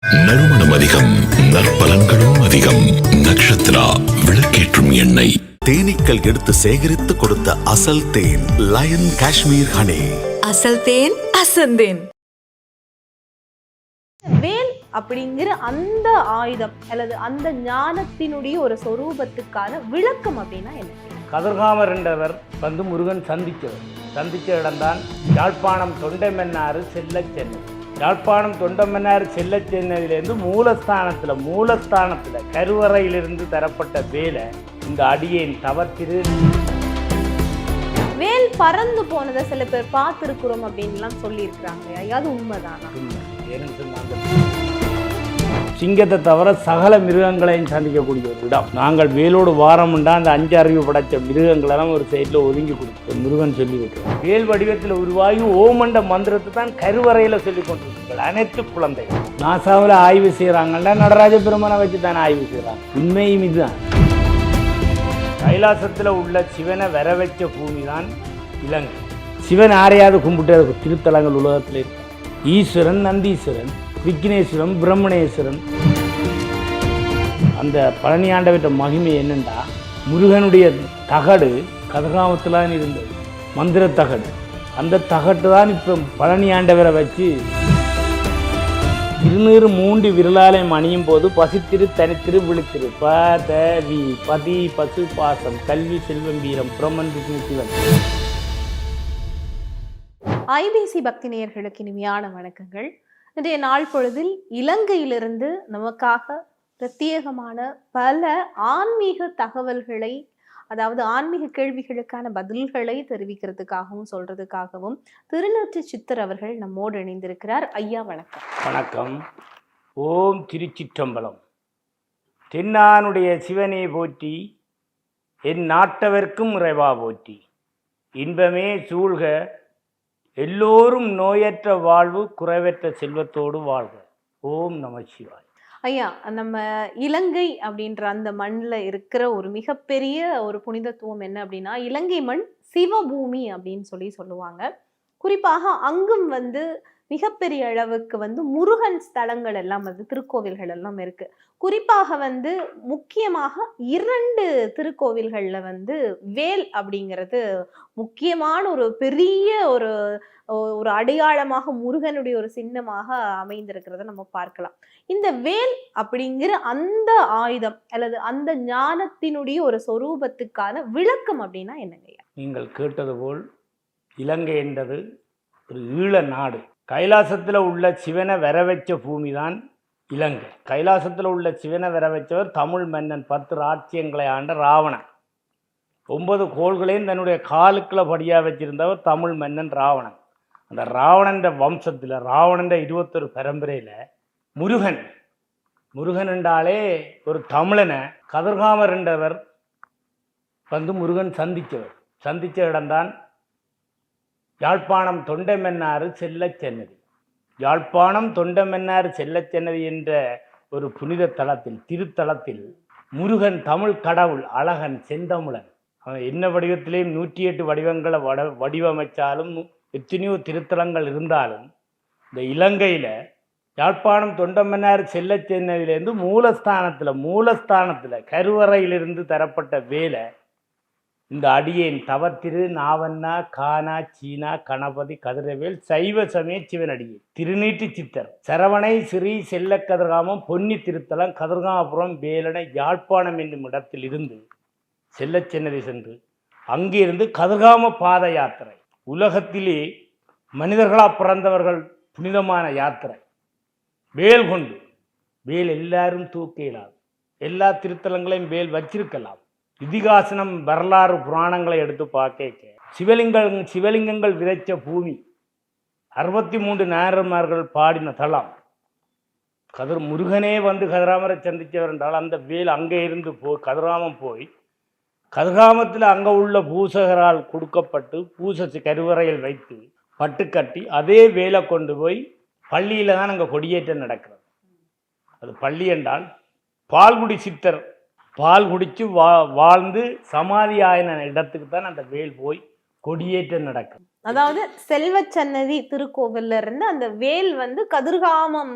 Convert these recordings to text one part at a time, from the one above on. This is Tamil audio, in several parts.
நறுமணம் அதிகம், நற்பலன்களும் அதிகம். நக்ஷத்ரா விளக்கேற்றும் எண்ணெய். தேனீக்கள் எடுத்து சேகரித்து கொடுத்த அசல் தேன் லயன் காஷ்மீர் ஹனி. அசல் தேன் அசந்தேன். வேல் அப்படிங்கிற அந்த ஆயுதம் அல்லது அந்த ஞானத்தினுடைய ஒரு சொரூபத்துக்கான விளக்கம் அப்படின்னா என்ன? கதிர்காமர் என்றவர் முருகன் சந்திச்ச இடம்தான் யாழ்ப்பாணம் தொண்டைமன்னாறு செல்லச்சென்னை. யாழ்ப்பாணம் தொண்டமன்னார் செல்லச்சென்னதிலிருந்து மூலஸ்தானத்தில் கருவறையிலிருந்து தரப்பட்ட வேலை இந்த அடியேன் தவத்திரு. வேல் பறந்து போனதை சில பேர் பார்த்திருக்கிறோம் அப்படின்லாம் சொல்லியிருக்கிறாங்க. அது உண்மைதானா? ஏன்னு சொன்னாங்க, சிங்கத்தை தவிர சகல மிருகங்களையும் சந்திக்கக்கூடிய ஒரு இடம். நாங்கள் வேலோடு வாரமுண்டா அந்த 5 அறிவு படைச்ச மிருகங்களெல்லாம் ஒரு சைடில் ஒதுங்கி கொடுத்தோம். முருகன் சொல்லி வைக்கிறோம். வேல் வடிவத்தில் உருவாகி ஓமண்ட மந்திரத்தை தான் கருவறையில் சொல்லி கொண்டிருக்கிறார்கள் அனைத்து குழந்தைகள். நாசாவில் ஆய்வு செய்கிறாங்கன்னா நடராஜ பெருமானை வச்சு தானே ஆய்வு செய்கிறாங்க. உண்மையும் இதுதான். கைலாசத்தில் உள்ள சிவனை வர வச்ச பூமி தான் இலங்கை. சிவன் யாரையாவது கும்பிட்டு திருத்தலங்கள் உலகத்தில் இருக்கு. ஈஸ்வரன், நந்தீஸ்வரன், விக்னேஸ்வரன், பிரம்மணேஸ்வரன். அந்த பழனி ஆண்டவற்ற மகிமை என்னென்னா, முருகனுடைய தகடு கதிர்காமத்தில் இருந்தது, மந்திர தகடு. அந்த தகட்டு தான் இப்போ பழனி ஆண்டவரை வச்சு திருநீறு 3 விரலாலயம் அணியும் போது பசித்திரு தனித்திரு விழுத்திரு பதவி பதி பசு பாசம் கல்வி செல்வம் வீரம் பிரமன் விஷ்ணு சிவன். ஐபிசி பக்தி நேயர்களுக்கு இனிமையான வணக்கங்கள். இன்றைய நாள் பொழுதில் இலங்கையிலிருந்து நமக்காக பிரத்யேகமான பல ஆன்மீக தகவல்களை, அதாவது ஆன்மீக கேள்விகளுக்கான பதில்களை தெரிவிக்கிறதுக்காகவும் சொல்றதுக்காகவும் திருநூற்று சித்தர் அவர்கள் நம்மோடு இணைந்திருக்கிறார். ஐயா வணக்கம். வணக்கம். ஓம் திருச்சிற்றம்பலம். தென்னானுடைய சிவனே போற்றி, என் நாட்டவர்க்கும் இறைவா போற்றி. இன்பமே சூழ்க, எல்லோரும் நோயற்ற வாழ்வு, குறைவற்ற செல்வத்தோடு வாழ்க. ஓம் நம சிவாய். ஐயா, நம்ம இலங்கை அப்படின்ற அந்த மண்ணில் இருக்கிற ஒரு மிகப்பெரிய ஒரு புனிதத்துவம் என்ன அப்படின்னா, இலங்கை மண் சிவபூமி அப்படின்னு சொல்லுவாங்க. குறிப்பாக அங்கும் மிகப்பெரிய அளவுக்கு முருகன் ஸ்தலங்கள் எல்லாம் திருக்கோவில்கள் எல்லாம் இருக்கு. குறிப்பாக முக்கியமாக 2 திருக்கோவில்கள்ல வேல் அப்படிங்கிறது முக்கியமான ஒரு பெரிய ஒரு அடையாளமாக, முருகனுடைய ஒரு சின்னமாக அமைந்திருக்கிறத நம்ம பார்க்கலாம். இந்த வேல் அப்படிங்கிற அந்த ஆயுதம் அல்லது அந்த ஞானத்தினுடைய ஒரு சொரூபத்துக்கான விளக்கம் அப்படின்னா என்னங்கய்யா? நீங்கள் கேட்டது போல் இலங்கை என்றது ஒரு ஈழ நாடு. கைலாசத்தில் உள்ள சிவனை வர வச்ச பூமி தான் இலங்கை. கைலாசத்தில் உள்ள சிவனை வர வச்சவர் தமிழ் மன்னன். 10 ராஜ்யங்களை ஆண்ட ராவணன். 9 கோள்களையும் தன்னுடைய காலுக்குள்ள படியாக வச்சிருந்தவர் தமிழ் மன்னன் ராவணன். அந்த ராவணன் வம்சத்தில், ராவணன் 21 பரம்பரையில் முருகன் என்றாலே ஒரு தமிழனை கதிர்காமர் என்றவர் முருகன் சந்திச்ச இடம்தான் யாழ்ப்பாணம் தொண்டைமன்னாறு செல்லச்சென்னதி. யாழ்ப்பாணம் தொண்டைமன்னாறு செல்லச்சென்னதி என்ற ஒரு புனித தலத்தில், திருத்தலத்தில் முருகன் தமிழ் கடவுள், அழகன், செந்தமிழன். அவன் என்ன வடிவத்திலேயும் 108 வடிவங்களை வடிவமைச்சாலும், எத்தனையோ திருத்தலங்கள் இருந்தாலும், இந்த இலங்கையில் யாழ்ப்பாணம் தொண்டமன்னார் செல்லச்சென்னதிலேருந்து மூலஸ்தானத்தில் கருவறையிலிருந்து தரப்பட்ட வேலை இந்த அடியேன் தவத்திரு நாவண்ணா கானா சீனா கணபதி கதிரவேல் சைவ சமய சிவனடியே திருநீட்டு சித்தர் சரவணை ஸ்ரீ செல்ல கதிர்காமம் பொன்னி திருத்தலம் கதிர்காமபுரம் வேலனை யாழ்ப்பாணம் என்னும் இடத்தில் இருந்து செல்லச்சென்னதி சென்று அங்கிருந்து கதிர்காம பாத யாத்திரை. உலகத்திலே மனிதர்களாக பிறந்தவர்கள் புனிதமான யாத்திரை. வேல் கொண்டு வேல் எல்லாரும் தூக்க இயலாது. எல்லா திருத்தலங்களையும் வேல் வச்சிருக்கலாம். இதிகாசனம், வரலாறு, புராணங்களை எடுத்து பார்க்க சிவலிங்கங்கள் விதைச்ச பூமி. 63 நாயன்மார்கள் பாடின தலம். முருகனே கதிராமரை சந்திச்சவர் என்றால் அந்த வேல் அங்கே இருந்து கதிராமம் போய் கதிர்காமத்தில் அங்கே உள்ள பூசகரால் கொடுக்கப்பட்டு பூச கருவறையில் வைத்து பட்டு கட்டி அதே வேலை கொண்டு போய் பள்ளியில் தான் அங்கே கொடியேற்றம் நடக்கிறது. அது பள்ளி என்றால் பால்குடி சித்தர் பால் குடித்து வாழ்ந்து சமாதி ஆயின இடத்துக்கு தான் அந்த வேல் போய் கொடியேற்றம் நடக்கும். அதாவது செல்வச்சன்னதி திருக்கோவில்ல இருந்து அந்த வேல் கதிர்காமம்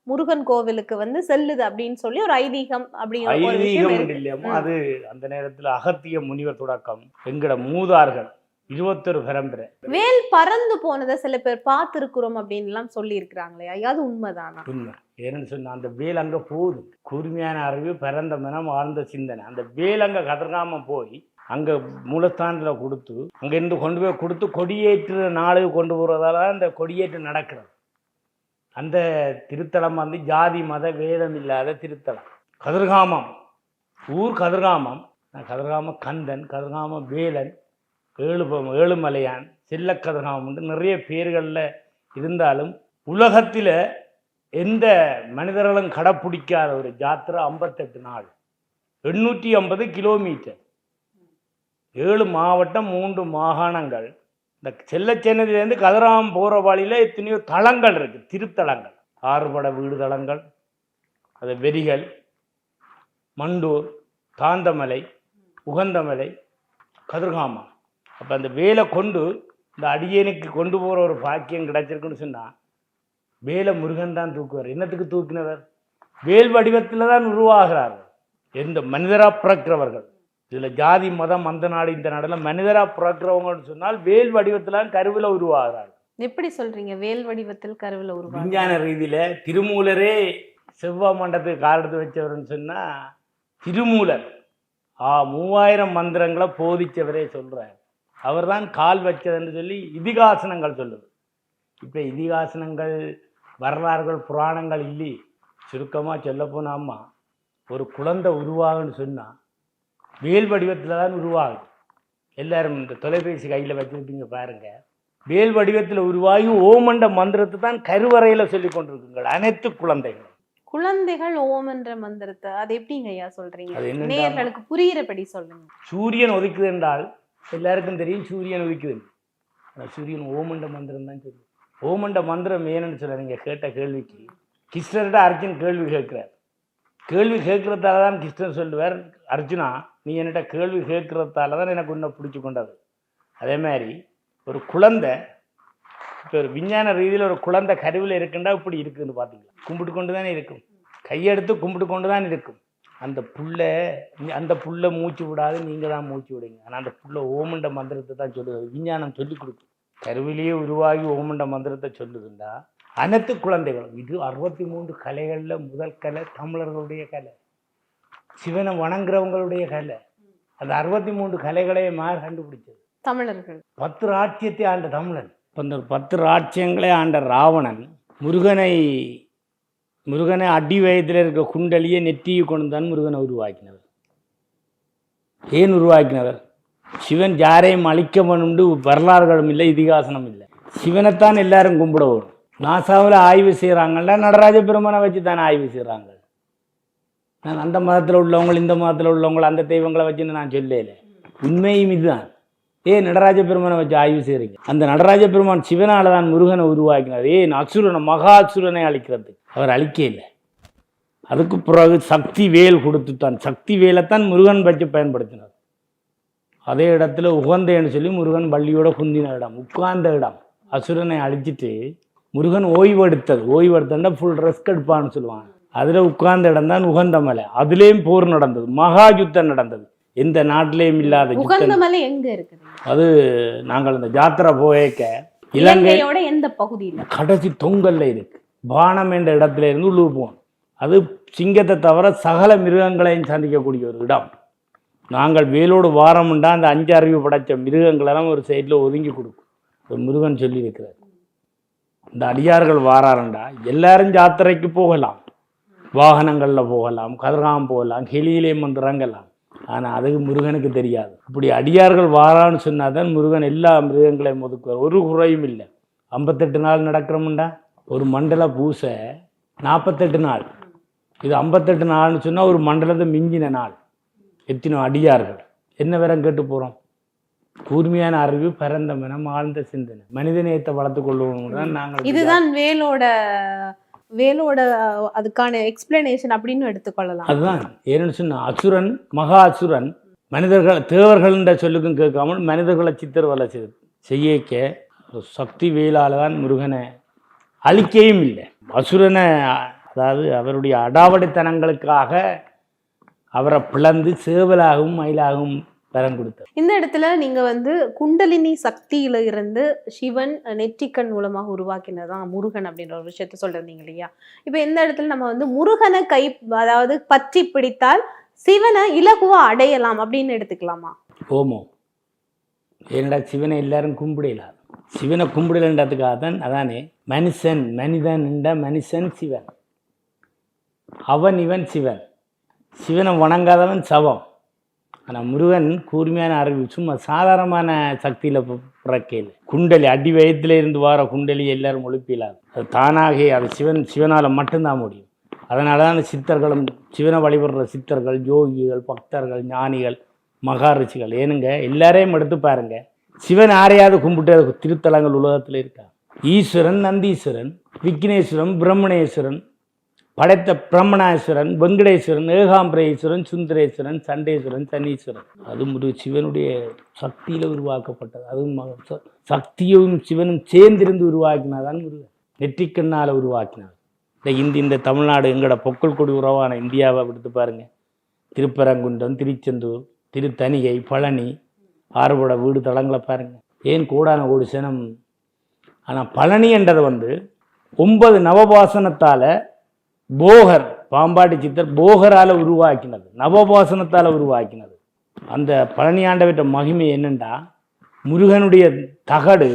முருகன் கோவிலுக்கு வந்து செல்லுது அப்படின்னு சொல்லி ஒரு ஐதீகம் அப்படிங்கிற ஒரு விஷயம் ஐதீகம் இருக்கு. இல்லையாமோ அது அந்த நேரத்துல அகத்திய முனிவர் தொடக்கம் எங்கட மூதார்கள் 21 பரம்பரை வேல் பறந்து போனதை சில பேர் பார்த்திருக்கிறோம் அப்படின்னு எல்லாம் சொல்லி இருக்கிறாங்களே, அது உண்மைதானா? உண்மை. ஏன்னு சொன்னா அந்த வேல் அங்க போகுது. கூர்மையான அறிவு, பிறந்த மனம், ஆழ்ந்த சிந்தனை. அந்த வேல் அங்க கதறாம போய் அங்க மூலஸ்தானத்துல கொடுத்து அங்க இருந்து கொண்டு போய் கொடுத்து கொடியேற்று நாளுக்கு கொண்டு போறதால அந்த கொடியேற்று நடக்கிறது. அந்த திருத்தலம் வந்து ஜாதி மத வேதம் இல்லாத திருத்தலம். கதிர்காமம் ஊர் கதிர்காமம். கதிர்காம கந்தன், கதிர்காம வேலன், ஏழுமலையான், செல்லக்கதிர்காமம் நிறைய பேர்களில் இருந்தாலும் உலகத்தில் எந்த மனிதர்களும் கடைப்பிடிக்காத ஒரு ஜாத்திரை 58 நாள், 850 கிலோமீட்டர், 7 மாவட்டம், 3 மாகாணங்கள். இந்த செல்லச்சேனதிலேருந்து கதிராமம் போகிற வழியில் எத்தனையோ தலங்கள் இருக்குது, திருத்தலங்கள். 6 பட வீடு தலங்கள், அது வெறிகள், மண்டூர், தாந்தமலை, உகந்தமலை, கதிர்காமம். அப்போ அந்த வேலை கொண்டு இந்த அடியனுக்கு கொண்டு போகிற ஒரு பாக்கியம் கிடைச்சிருக்குன்னு சொன்னால் வேலை முருகன் தான் தூக்குவார். என்னத்துக்கு தூக்கினவர்? வேல் வடிவத்தில் தான் உருவாகிறார்கள். எந்த மனிதராக பிறக்கிறவர்கள், இதில் ஜாதி மதம் அந்த நாடு இந்த நாடுல மனிதராக பிறக்கிறவங்கன்னு சொன்னால் வேல் வடிவத்தில் கருவில் உருவாகிறார்கள். எப்படி சொல்றீங்க வேல் வடிவத்தில் கருவில் உருவாங்க? விஞ்ஞான ரீதியில் திருமூலரே செவ்வாய் மண்டத்துக்கு கால் எடுத்து வச்சவர்னு சொன்னால் திருமூலர் 3000 மந்திரங்களை போதிச்சவரே சொல்கிறார். அவர் தான் கால் வச்சதுன்னு சொல்லி இதிகாசனங்கள் சொல்லுது. இப்போ இதிகாசனங்கள், வரலாறுகள், புராணங்கள் இல்லை. சுருக்கமாக சொல்லப்போனாம்மா ஒரு குழந்தை உருவாகுன்னு சொன்னால் வேல் வடிவத்தில் தான் உருவாகுது. எல்லாரும் இந்த தொலைபேசி கையில் வச்சுருப்பீங்க பாருங்க. வேல் வடிவத்தில் உருவாகி ஓமண்ட மந்திரத்தை தான் கருவறையில் சொல்லி கொண்டிருக்குங்கள் அனைத்து குழந்தைகள். குழந்தைகள் ஓம் என்ற மந்திரத்தை அது எப்படிங்க ஐயா சொல்றீங்க? அது என்னன்னா, நேயர்களுக்கு புரியிறபடி சொல்லுங்க. சூரியன் ஒதுக்குது என்றால் எல்லாருக்கும் தெரியும் சூரியன் ஒதுக்குது. ஆனால் சூரியன் ஓமண்ட மந்திரம் தான் சொல்லுது. ஓமண்ட மந்திரம் ஏன்னு சொல்ல நீங்கள் கேட்ட கேள்விக்கு கிருஷ்ணர்கிட்ட அர்ஜுன் கேள்வி கேட்குறார். கேள்வி கேட்குறதால தான் கிருஷ்ணன் சொல்லுவார், அர்ஜுனா நீ என்கிட்ட கேள்வி கேட்குறதால தான் எனக்கு உன்னை பிடிச்சி கொண்டது. அதே மாதிரி ஒரு குழந்தை, இப்போ ஒரு விஞ்ஞான ரீதியில் ஒரு குழந்தை கருவில் இருக்குண்டா இப்படி இருக்குதுன்னு பார்த்தீங்களா? கும்பிட்டு கொண்டு தானே இருக்கும், கையெடுத்து கும்பிட்டு கொண்டு தான் இருக்கும். அந்த புல்லை மூச்சு விடாது, நீங்கள் தான் மூச்சு விடுங்க. ஆனால் அந்த புல்லை ஓமண்ட மந்திரத்தை தான் சொல்லுது. விஞ்ஞானம் சொல்லி கொடுக்கும். கருவிலேயே உருவாகி ஓமண்ட மந்திரத்தை சொல்லுதுண்டா அனைத்து குழந்தைகளும். இது 63 கலைகளில் முதல் கலை தமிழர்களுடைய கலை, சிவனை வணங்குறவங்களுடைய கலை. அந்த 63 கலைகளையும் யார் கண்டுபிடிச்சது? தமிழர்கள். 10 ராஜ்யத்தை ஆண்ட தமிழன். இப்போ இந்த 10 ராஜ்யங்களே ஆண்ட ராவணன் முருகனை அடி வயதில் இருக்க குண்டலியை நெற்றியை கொண்டு தான் முருகனை உருவாக்கினவர். ஏன் உருவாக்கினவர்? சிவன் யாரையும் அழிக்க வேணும்னு வரலாறுகளும் இல்லை, இதிகாசனம் இல்லை. சிவனைத்தான் எல்லாரும் கும்பிட வரும். நாசாவில் ஆய்வு செய்கிறாங்கல்ல, நடராஜ பெருமானை வச்சு தானே ஆய்வு செய்கிறாங்க. நான் அந்த மதத்தில் உள்ளவங்க, இந்த மதத்தில் உள்ளவங்க, அந்த தெய்வங்களை வச்சுன்னு நான் சொல்லல. உண்மையும் இதுதான். நடராஜ பெருமானை வச்சு ஆய்வு செய்கிறீங்க. அந்த நடராஜ பெருமான் சிவனால தான் முருகனை உருவாக்கினார். அசுரனை, மகாசுரனை அழிக்கிறது. அவர் அழிக்க இல்லை. அதுக்கு பிறகு சக்தி வேல் கொடுத்துத்தான். சக்தி வேலைத்தான் முருகன் வச்சு பயன்படுத்தினார். அதே இடத்துல உகந்தேன்னு சொல்லி முருகன் பள்ளியோட குந்தின இடம், உட்கார்ந்த இடம். அசுரனை அழிச்சிட்டு முருகன் ஓய்வெடுத்தா ஃபுல் ரெஸ்ட் எடுப்பான்னு சொல்லுவாங்க. அதில் உட்கார்ந்த இடம் தான் உகந்த மலை. அதுலேயும் போர் நடந்தது, மகா யுத்தம் நடந்தது. எந்த நாட்டிலையும் இல்லாத உகந்தமலை எங்க இருக்குது? அது நாங்கள் இந்த ஜாத்திரை போயக்க இலங்கையோட எந்த பகுதியில்? கடைசி தொங்கல்ல இருக்கு. பானம் என்ற இடத்துல இருந்து உள்ளூர் போகணும். அது சிங்கத்தை தவிர சகல மிருகங்களையும் சந்திக்கக்கூடிய ஒரு இடம். நாங்கள் வேலோடு வாரமுண்டா அந்த 5 அறிவு படைத்த மிருகங்களெல்லாம் ஒரு சைடில் ஒதுங்கி கொடுக்கும். முருகன் சொல்லி இருக்கிறார். இந்த அடியார்கள் வாராருண்டா எல்லாரும் ஜாத்திரைக்கு போகலாம், வாகனங்களில் போகலாம், கதிர்காமம் போகலாம், ஹெலியிலேயும் வந்து இறங்கலாம். ஆனால் அதுக்கு முருகனுக்கு தெரியாது. இப்படி அடியார்கள் வாரான்னு சொன்னால் தான் முருகன் எல்லா மிருகங்களையும் ஒதுக்குவார். ஒரு குறையும் இல்லை. 58 நாள் நடக்கிறோம்டா. ஒரு மண்டல பூசை 48 நாள். இது 58 நாள்னு சொன்னால் ஒரு மண்டலத்தை மிஞ்சின நாள். எத்தனை அடியார்கள் என்ன வேறம் கேட்டு போகிறோம்? கூர்மையான அறிவு, பரந்த மனம், ஆழ்ந்த சிந்தனை, மனிதநேயத்தை வளர்த்து கொள்வோம் தான் நாங்கள். இதுதான் வேலோட அதுக்கான எக்ஸ்பிளனேஷன் அப்படின்னு எடுத்துக்கொள்ளலாம். அதுதான் ஏன்னு சொன்னா அசுரன், மகா அசுரன் தேவர்கள்ன்ற சொல்லுக்கும் கேட்காமல் மனிதர்களை சித்திரவதை செய்யக்க சக்தி வேலால் தான் முருகனை அழிக்கையும் இல்லை. அசுரனை அதாவது அவருடைய அடாவடித்தனங்களுக்காக அவரை பிளந்து சேவலாகவும் மயிலாகவும் வரம் கொடுத்தார். இந்த இடத்துல நீங்க வந்து குண்டலினி சக்தியில இருந்து சிவன் நெற்றிக்கண் மூலமாக உருவாக்கினதான் முருகன் அப்படின்ற ஒரு விஷயத்த சொல்றீங்க இல்லையா? இப்ப இந்த இடத்துல நம்ம வந்து முருகனை அதாவது பற்றி பிடித்தால் சிவனை இலகுவா அடையலாம் அப்படின்னு எடுத்துக்கலாமா? ஓமோ, ஏனடா சிவனை எல்லாரும் கும்பிடலாம். சிவனை கும்பிடலன்றதுக்காக தான் அதானே மனிதன் என்ற மனுஷன் சிவன், அவன் இவன் சிவன். சிவனை வணங்காதவன் சவம். ஆனால் முருகன் கூர்மையான அறிவு, சும்மா சாதாரணமான சக்தியில் பிறக்கையில் குண்டலி அடி வயத்தில் இருந்து வார குண்டலி எல்லாரும் ஒழுப்பிலாது. அது தானாக அது சிவனால் மட்டும்தான் முடியும். அதனால தான் அந்த சித்தர்களும் சிவனை வழிபடுற சித்தர்கள், யோகிகள், பக்தர்கள், ஞானிகள், மகாரிஷிகள் ஏனுங்க எல்லாரையும் எடுத்து பாருங்க. சிவன் யாரையாவது கும்பிட்டு திருத்தலங்கள் உலகத்தில் இருக்கா? ஈஸ்வரன், நந்தீஸ்வரன், விக்னேஸ்வரன், பிரம்மணேஸ்வரன், படைத்த பிரம்மணேஸ்வரன், வெங்கடேஸ்வரன், ஏகாம்பரேஸ்வரன், சுந்தரேஸ்வரன், சண்டேஸ்வரன், சனீஸ்வரன். அது சிவனுடைய சக்தியில் உருவாக்கப்பட்டது. அதுவும் சக்தியும் சிவனும் சேர்ந்திருந்து உருவாக்கினாதான் முருகன். நெற்றிக்கண்ணால் உருவாக்கினார். இந்த தமிழ்நாடு எங்களோட பொக்கல் கொடி உறவான இந்தியாவை எடுத்து பாருங்க. திருப்பரங்குன்றம், திருச்செந்தூர், திருத்தணிகை, பழனி, ஆறுபட வீடு தளங்களை பாருங்க. ஏன் கோடான கோடி சனம். ஆனால் பழனி என்றதை 9 நவபாசனத்தால் போகர், பாம்பாட்டி சித்தர் போகரால் உருவாக்கினது, நவபாசனத்தால் உருவாக்கினது. அந்த பழனி ஆண்டவற்ற மகிமை என்னென்னா, முருகனுடைய தகடு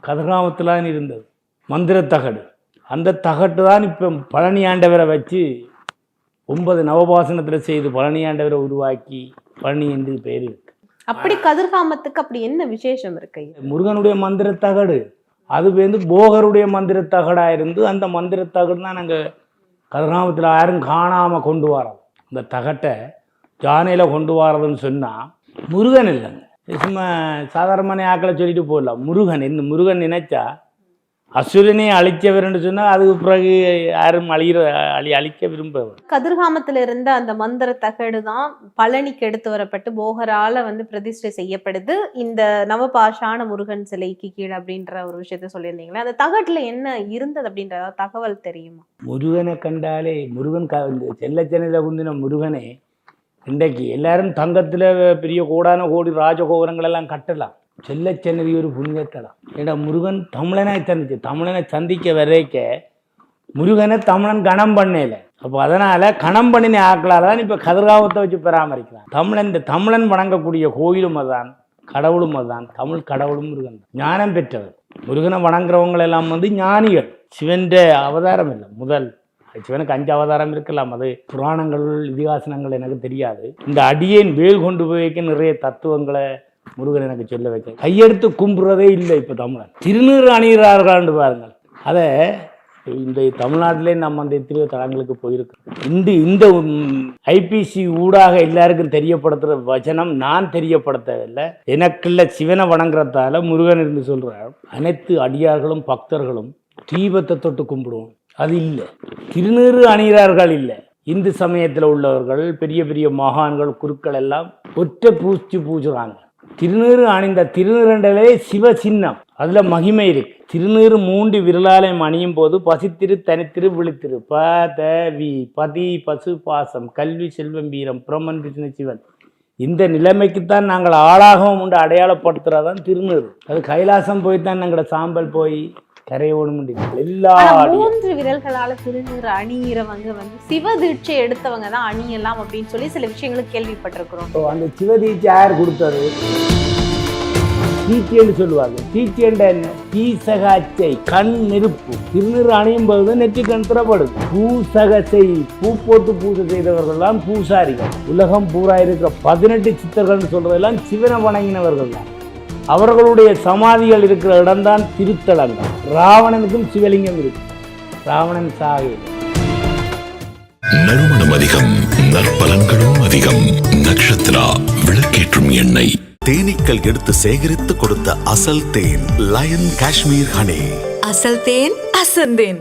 கதிர்காமத்தில் தான் இருந்தது, மந்திர தகடு. அந்த தகட்டு தான் இப்போ பழனி ஆண்டவரை வச்சு 9 நவபாசனத்தில் செய்து பழனி ஆண்டவரை உருவாக்கி பழனி என்று பேர் இருக்கு. அப்படி கதிர்காமத்துக்கு அப்படி என்ன விசேஷம் இருக்கு? முருகனுடைய மந்திர தகடு அது போகருடைய மந்திர தகடாக இருந்து அந்த மந்திர தகடு தான் நாங்கள் கதிர்காமத்தில் யாரும் காணாமல் கொண்டு வரோம். அந்த தகட்டை ஜானையில் கொண்டு வரதுன்னு சொன்னால் முருகன் இல்லைங்க, சும்மா சாதாரணமான ஆக்களை சொல்லிட்டு போயிடலாம். முருகன் நினைச்சா அசுரனை அழிச்சவர்ன்னு சொன்னால் அதுக்கு பிறகு யாரும் அழிக்க விரும்பவர். கதிர்காமத்தில் இருந்த அந்த மந்திர தகடு தான் பழனிக்கு எடுத்து வரப்பட்டு போகரால பிரதிஷ்டை செய்யப்படுது இந்த நவபாஷான முருகன் சிலைக்கு கீழே அப்படின்ற ஒரு விஷயத்த சொல்லியிருந்தீங்களே, அந்த தகட்டுல என்ன இருந்தது அப்படின்ற தகவல் தெரியுமா? முருகனை கண்டாலே முருகன் செல்லச்சனையில் குந்தின முருகனே இன்றைக்கு எல்லாரும் தங்கத்தில் பெரிய கோடான கோடி ராஜகோபுரங்கள் எல்லாம் கட்டலாம். செல்லச்சன்னதி ஒரு புண்ணியத்தலம். ஏன்னா முருகன் தமிழனை சந்திக்க வரைக்க முருகனை தமிழன் கணம் பண்ணல. அப்போ அதனால கணம் பண்ணின ஆக்களால் தான் இப்போ கதிர்காமத்தை வச்சு பராமரிக்கிறான். தமிழன் வணங்கக்கூடிய கோயிலும் அதுதான், கடவுளும் அதுதான். தமிழ் கடவுளும் முருகன். ஞானம் பெற்றவர் முருகனை வணங்குறவங்களெல்லாம் ஞானிகள். சிவன்ற அவதாரம் இல்லை, முதல் சிவனுக்கு 5 அவதாரம் இருக்கலாம். அது புராணங்கள், இதிகாசனங்கள் எனக்கு தெரியாது. இந்த அடியேன் வேல் கொண்டு போய் வைக்க நிறைய தத்துவங்களை முருகன் எனக்கு சொல்ல வைக்க. கையெடுத்து கும்பிட்றதே இல்லை இப்போ தமிழன். திருநீறு அணிகிறார்கள் பாருங்கள். அதை இந்த தமிழ்நாட்டிலே நம்ம அந்த எத்தனையோ தலங்களுக்கு போயிருக்கோம். இந்த ஐபிசி ஊடாக எல்லாருக்கும் தெரியப்படுத்துகிற வச்சனம் நான் தெரியப்படுத்தவில்லை. எனக்குள்ள சிவனை வணங்குறதால முருகன் இருந்து சொல்கிறார். அனைத்து அடியார்களும் பக்தர்களும் தீபத்தை தொட்டு கும்பிடுவோம். அது இல்லை. திருநீறு அணிகிறார்கள் இல்லை. இந்து சமயத்தில் உள்ளவர்கள், பெரிய பெரிய மகான்கள், குருக்கள் எல்லாம் ஒற்றை பூஜுறாங்க. திருநீறு அணிந்த திருநீரண்டலே சிவ சின்னம், அதுல மகிமை இருக்கு. திருநீறு 3 விரலாலயம் அணியும் போது பசித்திரு, தனித்திரு, விழித்திரு, பதி, பசு, பாசம், கல்வி, செல்வம், வீரம், பிரமன், விஷ்ணு, சிவன். இந்த நிலைமைக்குத்தான் நாங்கள் ஆளாகவும் உண்டு அடையாளப்படுத்துறதான் திருநீறு. அது கைலாசம் போய்தான் நாங்களோட சாம்பல் போய் கரையோடு எல்லா 3 விரல்களால திருநீறு அணியிறவங்க சிவ தீட்சை எடுத்தவங்க தான் அணியலாம் அப்படின்னு சொல்லி சில விஷயங்களுக்கு கேள்விப்பட்டிருக்கிறோம். அந்த சிவ தீட்சை யார் கொடுத்தது? தீட்சைன்னு சொல்லுவாங்க. தீட்சைன்ற என்ன? தீசகாச்சை, கண் நெருப்பு. திருநீறு அணியும் போது நெற்றி கண் திறப்படுது. பூசகசை, பூ போட்டு பூஜை செய்தவர்கள் தான் பூசாரிகள். உலகம் பூரா இருக்கிற 18 சித்தர்கள் சொல்றதெல்லாம் சிவனை வணங்கினவர்கள் தான். அவர்களுடைய சமாதிகள் இருக்கிற இடம்தான் திருத்தலங்கள். ராவணனுக்கும் சிவலிங்கம் இருக்கு. ராவணன் சாகை. நறுமணம் அதிகம், நற்பலன்களும் அதிகம். நக்ஷத்ரா விளக்கேற்றும் எண்ணெய். தேனீக்கள் எடுத்து சேகரித்து கொடுத்த அசல் தேன் லயன் காஷ்மீர் ஹனி. அசல் தேன் அசந்தேன்.